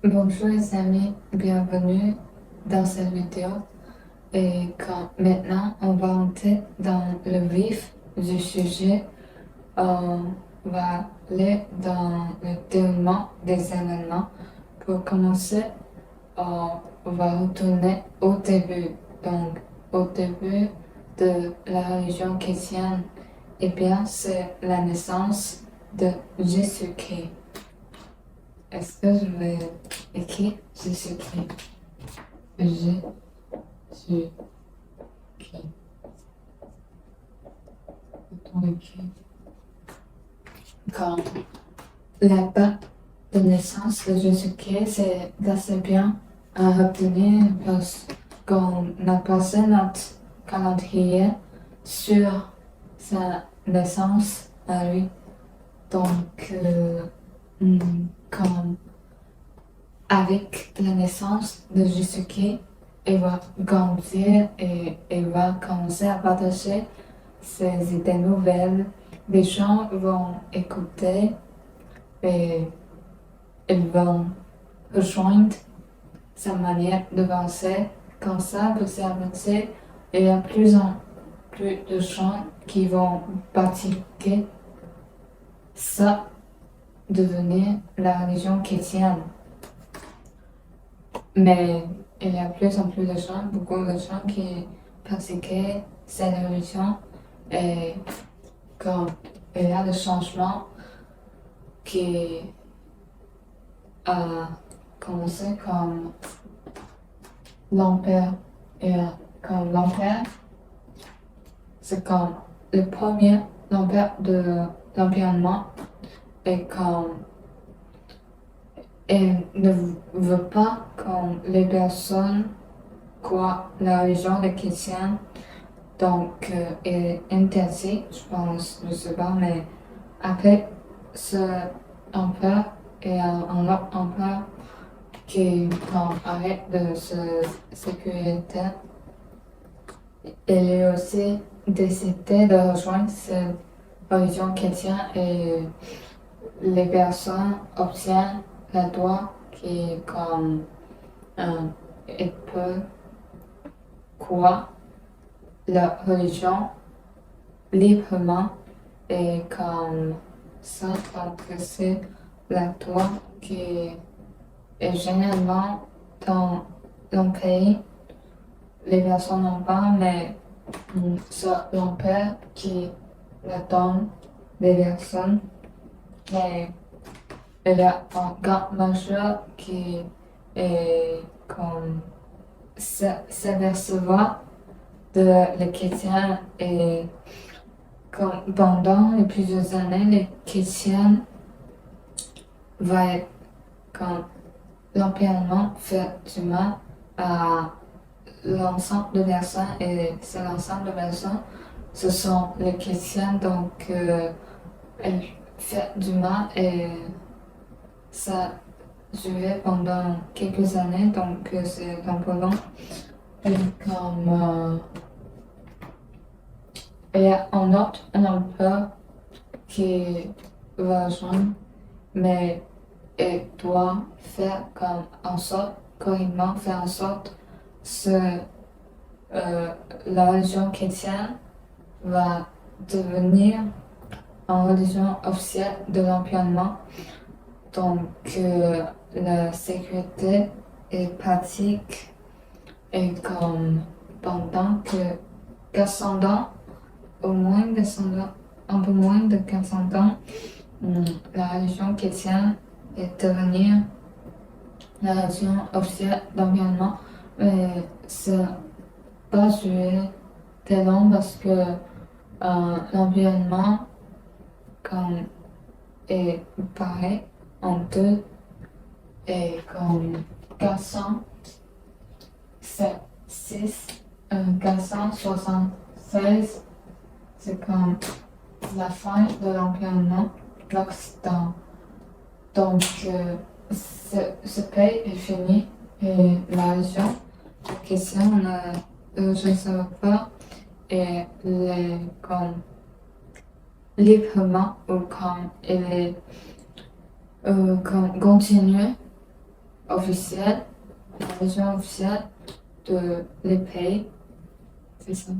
Bonjour les amis, bienvenue dans cette vidéo. Maintenant on va entrer dans le vif du sujet. On va aller dans le déroulement des événements. Pour commencer, on va retourner au début. Donc, au début de la religion chrétienne, eh bien, c'est la naissance de Jésus-Christ. Est-ce que je vais écrire Jésus-Christ? Jésus-Christ. Peut-on écrire? Quand la date de naissance de Jésus-Christ, c'est assez bien à retenir parce qu'on a passé notre calendrier sur sa naissance à lui. Donc, comme avec la naissance de Jésus-Christ, il va grandir et il va commencer à partager ses idées nouvelles. Les gens vont écouter et ils vont rejoindre sa manière de penser. Comme ça, petit à petit, il y a plus en plus de gens qui vont pratiquer ça, devenir la religion chrétienne. Mais il y a plus en plus de gens, beaucoup de gens qui pratiquaient cette religion et quand il y a des changements qui a commencé comme l'Empire. Et comme l'Empire, c'est comme le premier l'Empire de l'Empire allemand et comme il ne veut pas que les personnes croient la religion des chrétiens. Donc, il interdit, je pense, je sais pas, mais après ce empereur, il y a un autre empereur qui arrête de se sécurité. Il est aussi décidé de rejoindre cette religion chrétienne et les personnes obtiennent le droit qui comme ils peuvent croire leur religion librement et comme ça adresser la loi qui est généralement dans le pays. Les personnes n'ont pas, mais c'est l'empire qui la donne des personnes. Mais il y a un grand majeur qui est comme s'apercevoir de les chrétiens et comme pendant les plusieurs années, les chrétiens vont être comme l'empirement fait du mal à l'ensemble de personnes et c'est l'ensemble de personnes, ce sont les chrétiens donc elles fait du mal et ça durait pendant quelques années donc c'est un peu long et comme il y a un autre un empereur qui va rejoindre mais il doit faire comme en sorte correctement faire en sorte que la religion chrétienne va devenir en religion officielle de l'Empire allemand. Donc, la sécurité est pratique et comme pendant que 400 ans, au moins 400 ans, un peu moins de 400 ans, la religion chrétienne est devenue la religion officielle d'environnement. Mais ça pas duré très long parce que l'environnement comme est pareil en deux et comme 406, 476, c'est comme la fin de l'environnement, l'Occident. Donc, ce pays est fini et la région, la question, je ne sais pas, et les, comme librement ou comme il est comme continuer officielle, la religion officielle de l'épée. C'est ça.